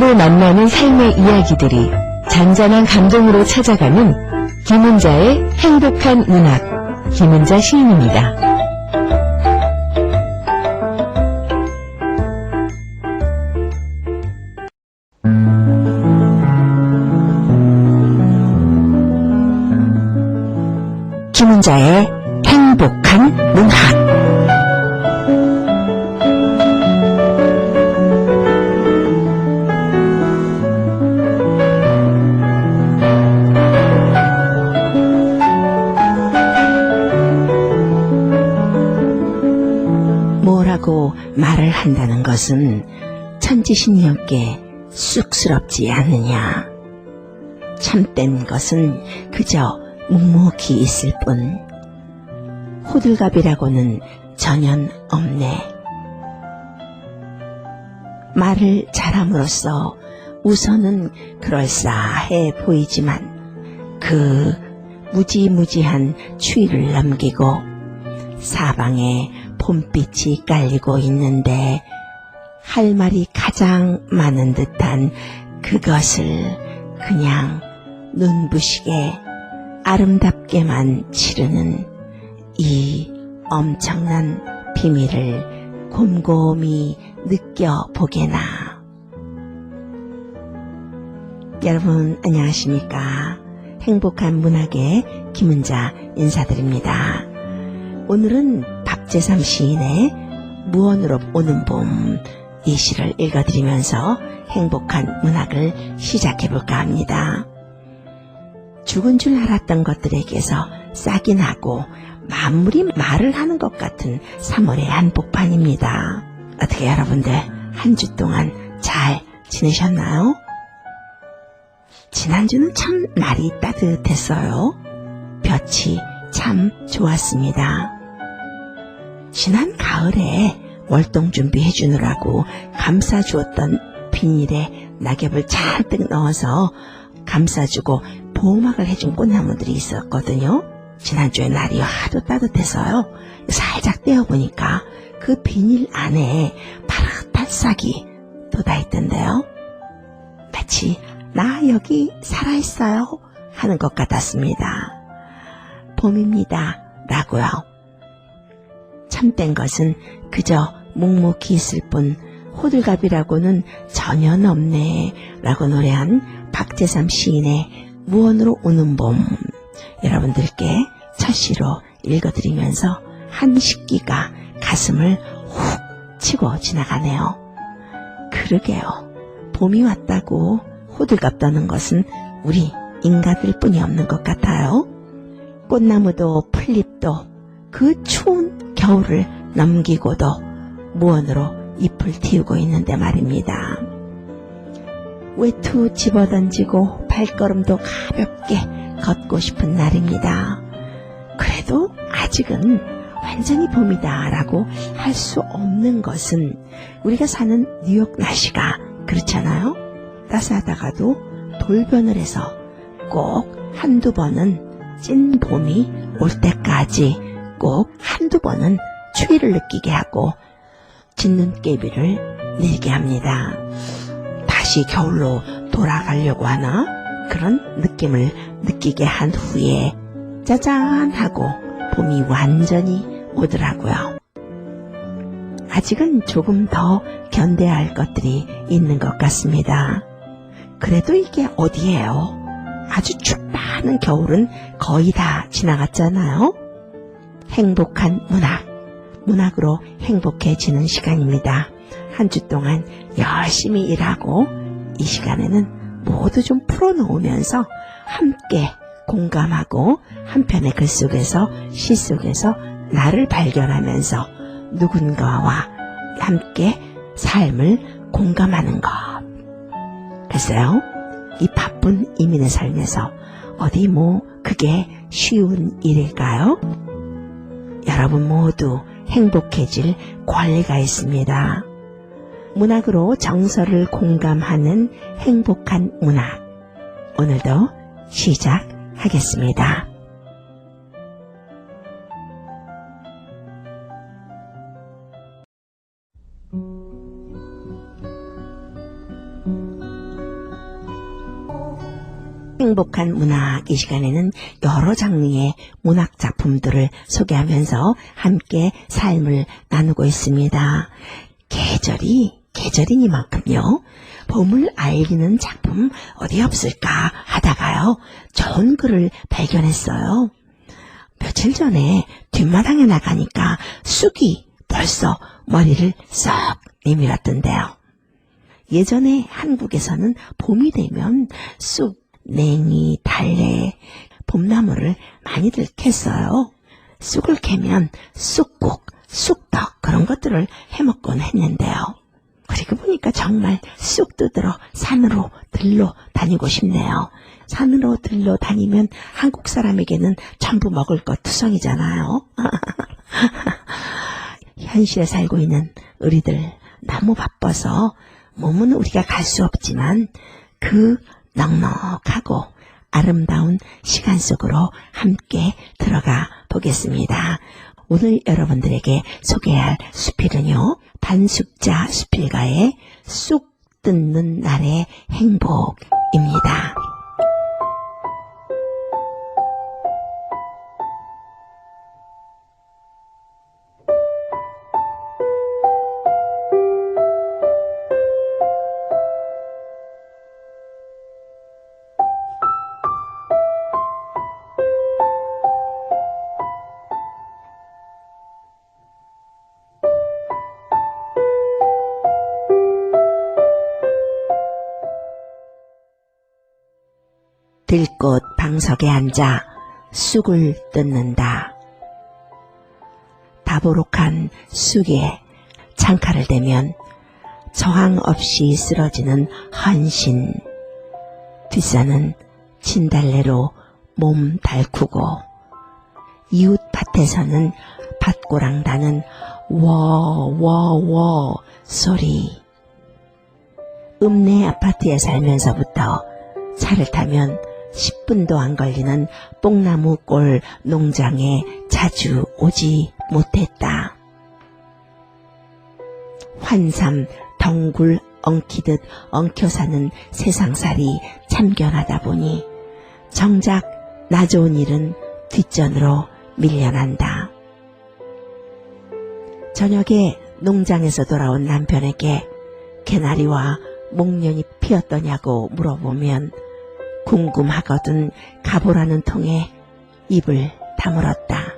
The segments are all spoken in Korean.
사람으로 만나는 삶의 이야기들이 잔잔한 감동으로 찾아가는 김은자의 행복한 문학, 김은자 시인입니다. 김은자의 행복한 문학. 뭐라고 말을 한다는 것은 천지신명께 쑥스럽지 않느냐. 참된 것은 그저 묵묵히 있을 뿐. 호들갑이라고는 전혀 없네. 말을 잘함으로써 우선은 그럴싸해 보이지만 그 무지무지한 추위를 넘기고 사방에 봄빛이 깔리고 있는데 할 말이 가장 많은 듯한 그것을 그냥 눈부시게 아름답게만 치르는 이 엄청난 비밀을 곰곰이 느껴보게나. 여러분 안녕하십니까? 행복한 문학의 김은자 인사드립니다. 오늘은 박재삼 시인의 무언으로 오는 봄, 이 시를 읽어드리면서 행복한 문학을 시작해볼까 합니다. 죽은 줄 알았던 것들에게서 싹이 나고 만물이 말을 하는 것 같은 3월의 한복판입니다. 어떻게 여러분들 한 주 동안 잘 지내셨나요? 지난주는 참 날이 따뜻했어요. 볕이 참 좋았습니다. 지난 가을에 월동 준비해 주느라고 감싸주었던 비닐에 낙엽을 잔뜩 넣어서 감싸주고 보호막을 해준 꽃나무들이 있었거든요. 지난주에 날이 하도 따뜻해서요. 살짝 떼어보니까 그 비닐 안에 파릇한 싹이 돋아있던데요. 마치 나 여기 살아있어요 하는 것 같았습니다. 봄입니다 라고요. 참된 것은 그저 묵묵히 있을 뿐 호들갑이라고는 전혀 없네 라고 노래한 박재삼 시인의 무언으로 오는 봄, 여러분들께 첫 시로 읽어드리면서 한 식기가 가슴을 훅 치고 지나가네요. 그러게요. 봄이 왔다고 호들갑 떠는 것은 우리 인간들 뿐이 없는 것 같아요. 꽃나무도 풀잎도 그 추운 겨울을 넘기고도 무언으로 잎을 틔우고 있는데 말입니다. 외투 집어던지고 발걸음도 가볍게 걷고 싶은 날입니다. 그래도 아직은 완전히 봄이다 라고 할 수 없는 것은 우리가 사는 뉴욕 날씨가 그렇잖아요. 따스하다가도 돌변을 해서 꼭 한두 번은 찐 봄이 올 때까지 꼭 한두 번은 추위를 느끼게 하고 진눈깨비를 내게 합니다. 다시 겨울로 돌아가려고 하나 그런 느낌을 느끼게 한 후에 짜잔 하고 봄이 완전히 오더라고요. 아직은 조금 더 견뎌야 할 것들이 있는 것 같습니다. 그래도 이게 어디예요? 아주 춥다는 겨울은 거의 다 지나갔잖아요. 행복한 문학, 문학으로 행복해지는 시간입니다. 한 주 동안 열심히 일하고 이 시간에는 모두 좀 풀어놓으면서 함께 공감하고 한 편의 글 속에서 시 속에서 나를 발견하면서 누군가와 함께 삶을 공감하는 것. 글쎄요, 이 바쁜 이민의 삶에서 어디 그게 쉬운 일일까요? 여러분 모두 행복해질 권리가 있습니다. 문학으로 정서를 공감하는 행복한 문학. 오늘도 시작하겠습니다. 행복한 문학 이 시간에는 여러 장르의 문학 작품들을 소개하면서 함께 삶을 나누고 있습니다. 계절이니만큼요. 봄을 알리는 작품 어디 없을까 하다가요. 좋은 글을 발견했어요. 며칠 전에 뒷마당에 나가니까 쑥이 벌써 머리를 쏙 내밀었던데요. 예전에 한국에서는 봄이 되면 쑥, 냉이, 달래, 봄나무를 많이들 캤어요. 쑥을 캐면 쑥국, 쑥떡 그런 것들을 해먹곤 했는데요. 그리고 보니까 정말 쑥 뜯으러 산으로 들러 다니고 싶네요. 산으로 들러 다니면 한국 사람에게는 전부 먹을 것 투성이잖아요. 현실에 살고 있는 우리들 너무 바빠서 몸은 우리가 갈 수 없지만 그 넉넉하고 아름다운 시간 속으로 함께 들어가 보겠습니다. 오늘 여러분들에게 소개할 수필은요. 반숙자 수필가의 쑥 뜯는 날의 행복입니다. 들꽃 방석에 앉아 쑥을 뜯는다. 다보록한 쑥에 창칼을 대면 저항 없이 쓰러지는 헌신. 뒷산은 진달래로 몸 달구고 이웃 밭에서는 밭고랑 다는 워워워 소리. 읍내 아파트에 살면서부터 차를 타면 10분도 안 걸리는 뽕나무골 농장에 자주 오지 못했다. 환삼 덩굴 엉키듯 엉켜 사는 세상살이 참견하다 보니 정작 나 좋은 일은 뒷전으로 밀려난다. 저녁에 농장에서 돌아온 남편에게 개나리와 목련이 피었더냐고 물어보면 궁금하거든 가보라는 통에 입을 다물었다.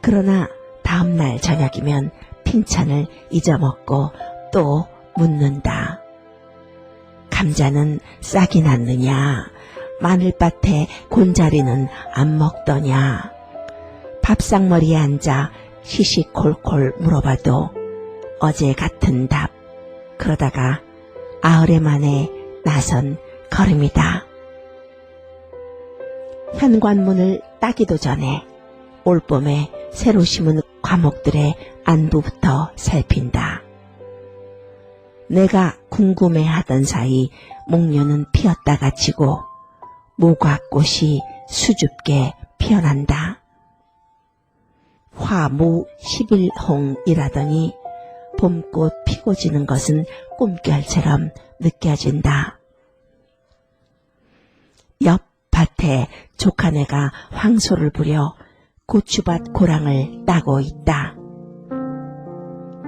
그러나 다음날 저녁이면 핀찬을 잊어먹고 또 묻는다. 감자는 싹이 났느냐? 마늘밭에 곤자리는 안 먹더냐? 밥상머리에 앉아 시시콜콜 물어봐도 어제 같은 답. 그러다가 아흘에 만에 나선 걸음이다. 현관문을 따기도 전에 올봄에 새로 심은 과목들의 안부부터 살핀다. 내가 궁금해하던 사이 목련은 피었다가 지고 무과꽃이 수줍게 피어난다. 화무 10일홍이라더니 봄꽃 피고 지는 것은 꿈결처럼 느껴진다. 옆 밭에 조카네가 황소를 부려 고추밭 고랑을 따고 있다.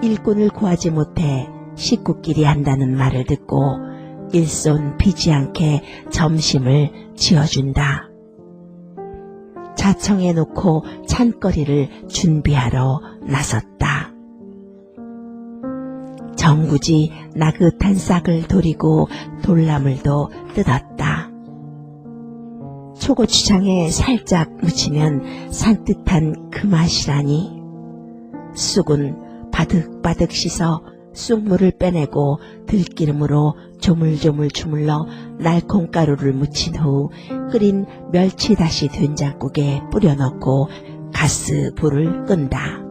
일꾼을 구하지 못해 식구끼리 한다는 말을 듣고 일손 비지 않게 점심을 지어준다. 자청해 놓고 찬거리를 준비하러 나섰다. 정구지 나긋한 싹을 도리고 돌나물도 뜯었다. 초고추장에 살짝 묻히면 산뜻한 그 맛이라니. 쑥은 바득바득 씻어 쑥물을 빼내고 들기름으로 조물조물 주물러 날콩가루를 묻힌 후 끓인 멸치다시 된장국에 뿌려 넣고 가스불을 끈다.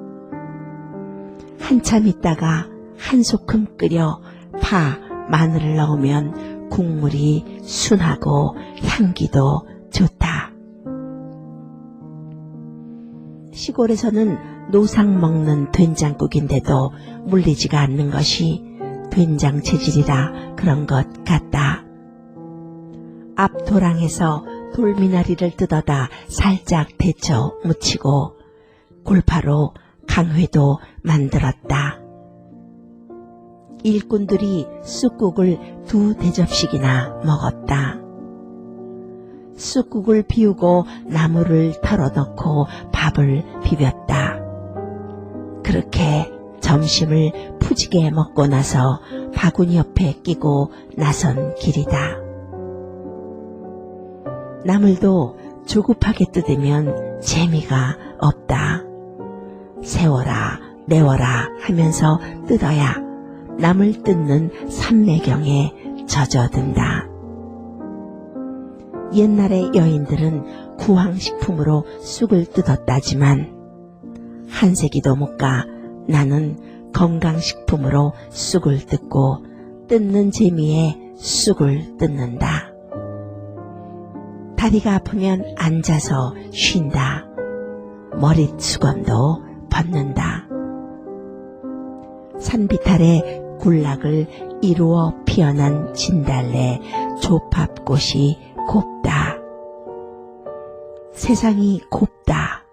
한참 있다가 한 소끔 끓여 파, 마늘을 넣으면 국물이 순하고 향기도 좋다. 시골에서는 노상 먹는 된장국인데도 물리지가 않는 것이 된장 체질이라 그런 것 같다. 앞 도랑에서 돌미나리를 뜯어다 살짝 데쳐 묻히고 골파로 강회도 만들었다. 일꾼들이 쑥국을 2 대접씩이나 먹었다. 쑥국을 비우고 나물을 털어넣고 밥을 비볐다. 그렇게 점심을 푸지게 먹고 나서 바구니 옆에 끼고 나선 길이다. 나물도 조급하게 뜯으면 재미가 없다. 세워라 내워라 하면서 뜯어야 나물 뜯는 삼매경에 젖어든다. 옛날의 여인들은 구황식품으로 쑥을 뜯었다지만 한 세기도 못 가 나는 건강식품으로 쑥을 뜯고 뜯는 재미에 쑥을 뜯는다. 다리가 아프면 앉아서 쉰다. 머릿수건도 벗는다. 산비탈에 군락을 이루어 피어난 진달래 조팝꽃이 곱다. 세상이 곱다.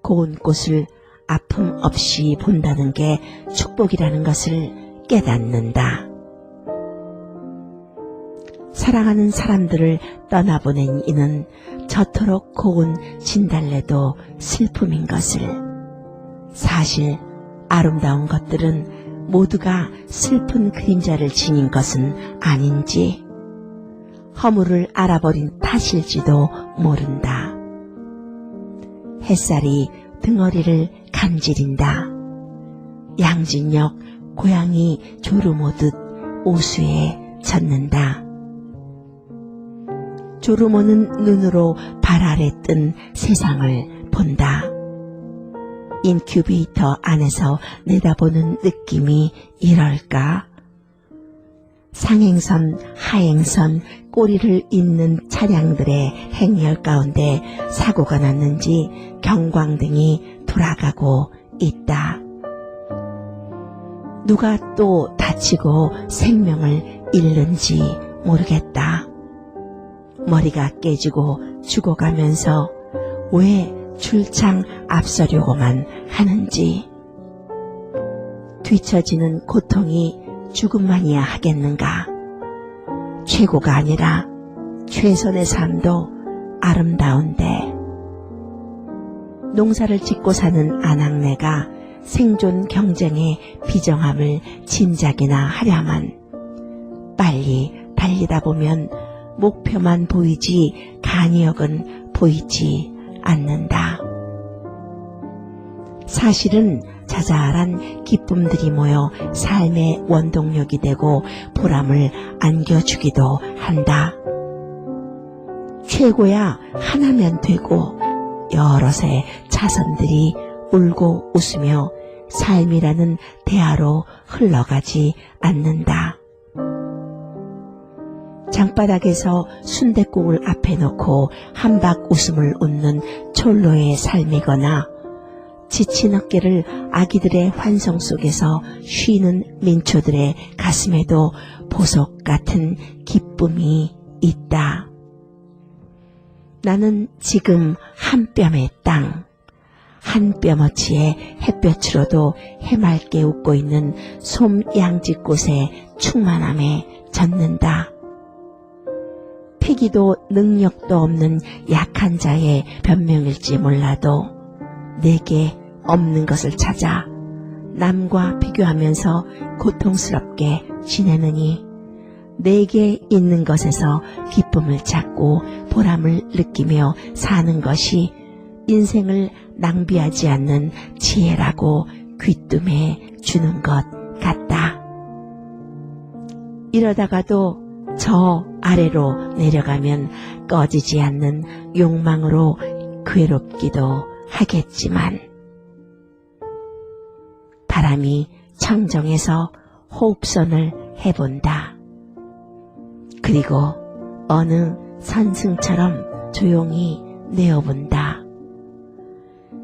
고운 꽃을 아픔 없이 본다는 게 축복이라는 것을 깨닫는다. 사랑하는 사람들을 떠나보낸 이는 저토록 고운 진달래도 슬픔인 것을, 사실 아름다운 것들은 모두가 슬픈 그림자를 지닌 것은 아닌지, 허물을 알아버린 탓일지도 모른다. 햇살이 등허리를 간지린다. 양진역 고양이 조르모듯 오수에 젖는다. 조르모는 눈으로 발 아래 뜬 세상을 본다. 인큐베이터 안에서 내다보는 느낌이 이럴까? 상행선, 하행선, 꼬리를 잇는 차량들의 행렬 가운데 사고가 났는지 경광등이 돌아가고 있다. 누가 또 다치고 생명을 잃는지 모르겠다. 머리가 깨지고 죽어가면서 왜 줄창 앞서려고만 하는지, 뒤처지는 고통이 죽음만이야 하겠는가. 최고가 아니라 최선의 삶도 아름다운데, 농사를 짓고 사는 아낙네가 생존 경쟁의 비정함을 짐작이나 하랴만 빨리 달리다 보면 목표만 보이지 간이역은 보이지 않는다. 사실은 자잘한 기쁨들이 모여 삶의 원동력이 되고 보람을 안겨주기도 한다. 최고야 하나면 되고 여럿의 차선들이 울고 웃으며 삶이라는 대화로 흘러가지 않는다. 장바닥에서 순댓국을 앞에 놓고 한박 웃음을 웃는 촐로의 삶이거나, 지친 어깨를 아기들의 환성 속에서 쉬는 민초들의 가슴에도 보석 같은 기쁨이 있다. 나는 지금 한 뼘의 땅, 한 뼘어치의 햇볕으로도 해맑게 웃고 있는 솜양지꽃의 충만함에 젖는다. 패기도 능력도 없는 약한 자의 변명일지 몰라도 내게 없는 것을 찾아 남과 비교하면서 고통스럽게 지내느니, 내게 있는 것에서 기쁨을 찾고 보람을 느끼며 사는 것이 인생을 낭비하지 않는 지혜라고 귀뜸해 주는 것 같다. 이러다가도 저 아래로 내려가면 꺼지지 않는 욕망으로 괴롭기도 하겠지만, 바람이 청정해서 호흡선을 해본다. 그리고 어느 산승처럼 조용히 내어본다.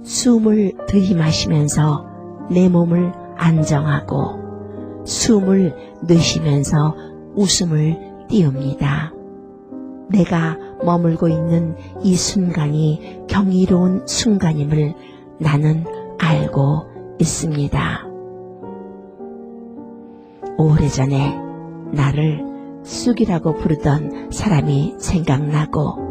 숨을 들이마시면서 내 몸을 안정하고, 숨을 내쉬면서 웃음을 띄웁니다. 내가 머물고 있는 이 순간이 경이로운 순간임을 나는 알고 있습니다. 오래전에 나를 쑥이라고 부르던 사람이 생각나고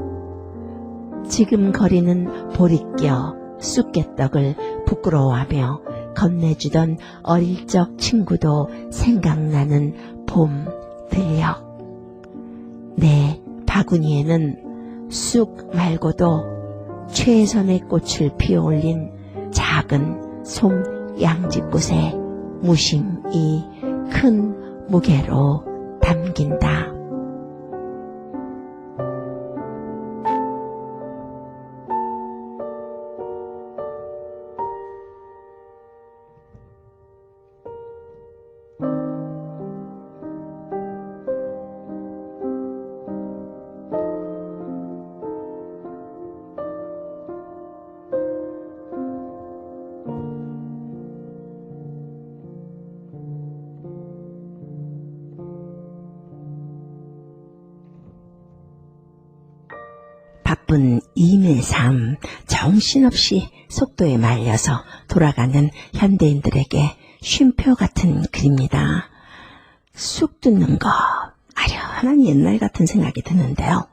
지금 거리는 보리껴 쑥개떡을 부끄러워하며 건네주던 어릴 적 친구도 생각나는 봄 들녘. 내 바구니에는 쑥 말고도 최선의 꽃을 피어올린 작은 솜 양지꽃에 무심히 큰 무게로 담긴다. 바쁜 임의 삶, 정신없이 속도에 말려서 돌아가는 현대인들에게 쉼표 같은 글입니다. 쑥 뜯는 것, 아련한 옛날 같은 생각이 드는데요.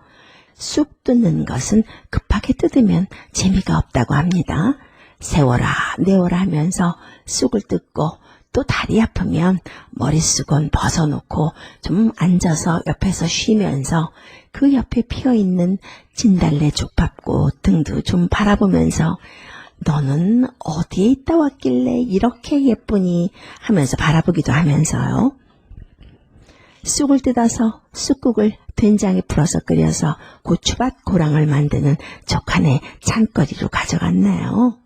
쑥 뜯는 것은 급하게 뜯으면 재미가 없다고 합니다. 세워라 내워라 하면서 쑥을 뜯고 또 다리 아프면 머릿수건 벗어놓고 좀 앉아서 옆에서 쉬면서 그 옆에 피어있는 진달래 죽밥꽃 등도 좀 바라보면서 너는 어디에 있다 왔길래 이렇게 예쁘니 하면서 바라보기도 하면서요. 쑥을 뜯어서 쑥국을 된장에 풀어서 끓여서 고추밭 고랑을 만드는 족한의 찬거리로 가져갔네요.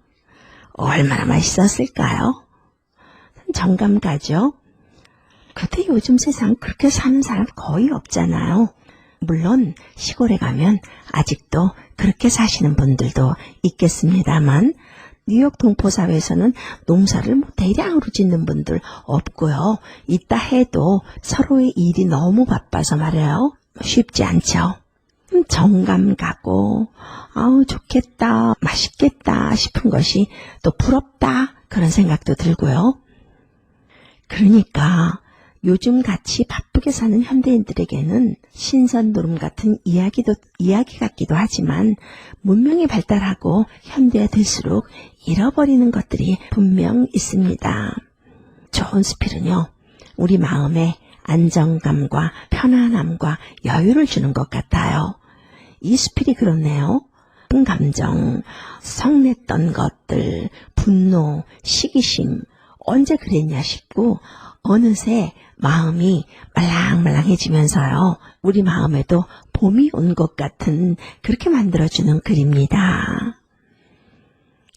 얼마나 맛있었을까요? 정감 가죠. 그런데 요즘 세상 그렇게 사는 사람 거의 없잖아요. 물론 시골에 가면 아직도 그렇게 사시는 분들도 있겠습니다만 뉴욕 동포사회에서는 농사를 대량으로 짓는 분들 없고요. 있다 해도 서로의 일이 너무 바빠서 말이에요. 쉽지 않죠. 정감 가고 좋겠다, 맛있겠다 싶은 것이 또 부럽다 그런 생각도 들고요. 그러니까 요즘 같이 바쁘게 사는 현대인들에게는 신선 노름 같은 이야기 같기도 하지만 문명이 발달하고 현대화 될수록 잃어버리는 것들이 분명 있습니다. 좋은 스필은요, 우리 마음에 안정감과 편안함과 여유를 주는 것 같아요. 이 스필이 그렇네요. 나쁜 감정, 성냈던 것들, 분노, 시기심, 언제 그랬냐 싶고 어느새 마음이 말랑말랑해지면서요. 우리 마음에도 봄이 온 것 같은 그렇게 만들어주는 글입니다.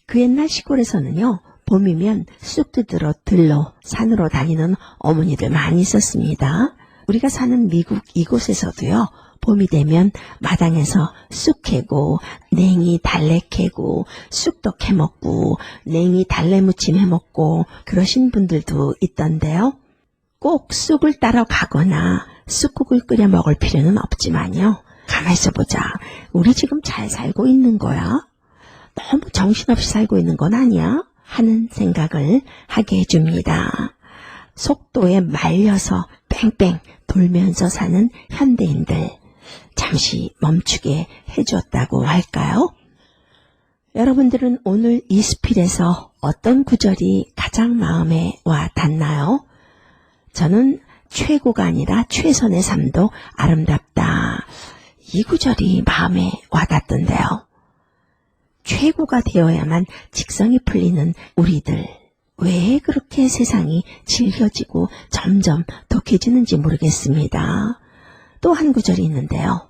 그 옛날 시골에서는요. 봄이면 쑥 뜯으러 들로 산으로 다니는 어머니들 많이 있었습니다. 우리가 사는 미국 이곳에서도요. 봄이 되면 마당에서 쑥 캐고 냉이 달래 캐고 쑥도 캐먹고 냉이 달래 무침 해먹고 그러신 분들도 있던데요. 꼭 쑥을 따러 가거나 쑥국을 끓여 먹을 필요는 없지만요. 가만히 있어보자. 우리 지금 잘 살고 있는 거야? 너무 정신없이 살고 있는 건 아니야? 하는 생각을 하게 해줍니다. 속도에 말려서 뺑뺑 돌면서 사는 현대인들 잠시 멈추게 해줬다고 할까요? 여러분들은 오늘 이 스필에서 어떤 구절이 가장 마음에 와 닿나요? 저는 최고가 아니라 최선의 삶도 아름답다. 이 구절이 마음에 와 닿던데요. 최고가 되어야만 직성이 풀리는 우리들. 왜 그렇게 세상이 질겨지고 점점 독해지는지 모르겠습니다. 또 한 구절이 있는데요.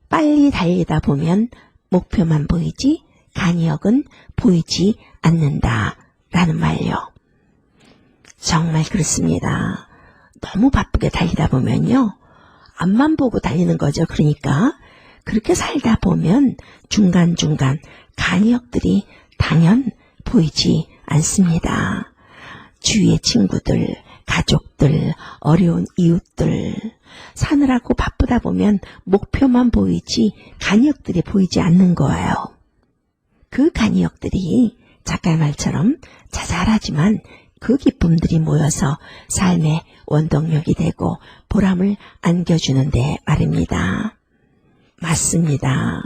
빨리 달리다 보면 목표만 보이지 간이역은 보이지 않는다 라는 말요. 정말 그렇습니다. 너무 바쁘게 달리다 보면요. 앞만 보고 달리는 거죠. 그러니까 그렇게 살다 보면 중간중간 간이역들이 당연 보이지 않습니다. 주위의 친구들, 가족들, 어려운 이웃들, 사느라고 바쁘다 보면 목표만 보이지 간이역들이 보이지 않는 거예요. 그 간이역들이 작가의 말처럼 자잘하지만 그 기쁨들이 모여서 삶의 원동력이 되고 보람을 안겨주는데 말입니다. 맞습니다.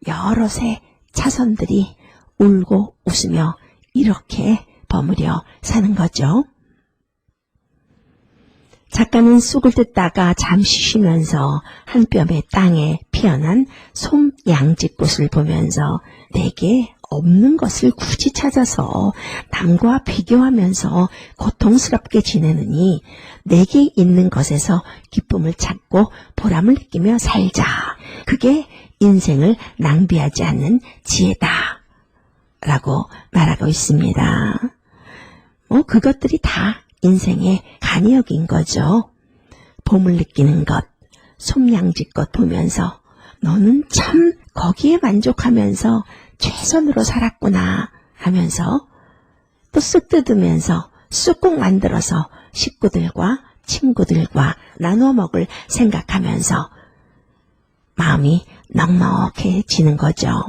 여럿의 차선들이 울고 웃으며 이렇게 버무려 사는 거죠. 작가는 쑥을 뜯다가 잠시 쉬면서 한 뼘의 땅에 피어난 솜양지꽃을 보면서 내게 없는 것을 굳이 찾아서 남과 비교하면서 고통스럽게 지내느니 내게 있는 것에서 기쁨을 찾고 보람을 느끼며 살자. 그게 인생을 낭비하지 않는 지혜다. 라고 말하고 있습니다. 그것들이 다 인생의 간이역인 거죠. 봄을 느끼는 것, 솜양지꽃 보면서 너는 참 거기에 만족하면서 최선으로 살았구나 하면서 또 쑥 뜯으면서 쑥국 만들어서 식구들과 친구들과 나누어 먹을 생각하면서 마음이 넉넉해지는 거죠.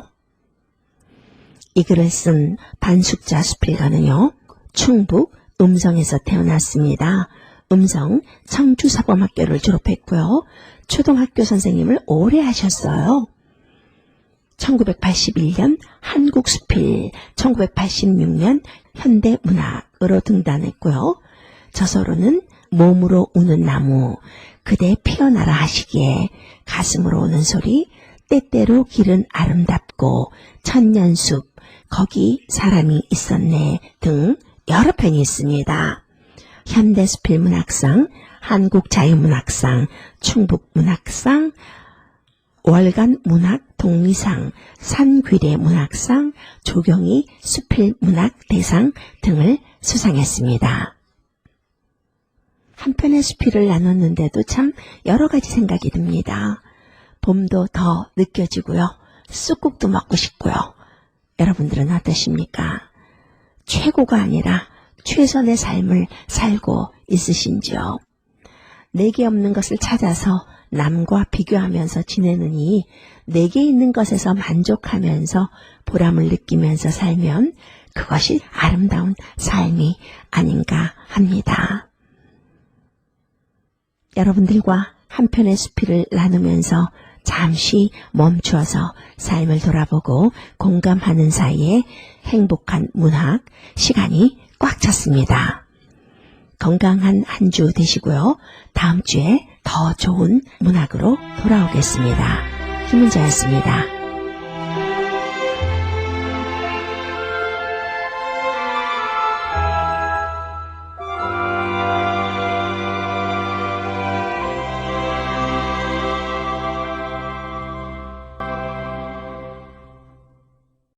이 글을 쓴 반숙자 수필가는요, 충북 음성에서 태어났습니다. 음성 청주사범학교를 졸업했고요. 초등학교 선생님을 오래 하셨어요. 1981년 한국수필, 1986년 현대문학으로 등단했고요. 저서로는 몸으로 우는 나무, 그대 피어나라 하시기에 가슴으로 오는 소리, 때때로 길은 아름답고 천년숲, 거기 사람이 있었네 등 여러 편이 있습니다. 현대수필문학상, 한국자유문학상, 충북문학상, 월간문학독리상, 산귀례문학상, 조경희 수필문학대상 등을 수상했습니다. 한 편의 수필을 나눴는데도 참 여러 가지 생각이 듭니다. 봄도 더 느껴지고요. 쑥국도 먹고 싶고요. 여러분들은 어떠십니까? 최고가 아니라 최선의 삶을 살고 있으신지요? 내게 없는 것을 찾아서 남과 비교하면서 지내느니 내게 있는 것에서 만족하면서 보람을 느끼면서 살면 그것이 아름다운 삶이 아닌가 합니다. 여러분들과 한 편의 수필을 나누면서 잠시 멈추어서 삶을 돌아보고 공감하는 사이에 행복한 문학 시간이 꽉 찼습니다. 건강한 한 주 되시고요. 다음 주에 더 좋은 문학으로 돌아오겠습니다. 김은자였습니다.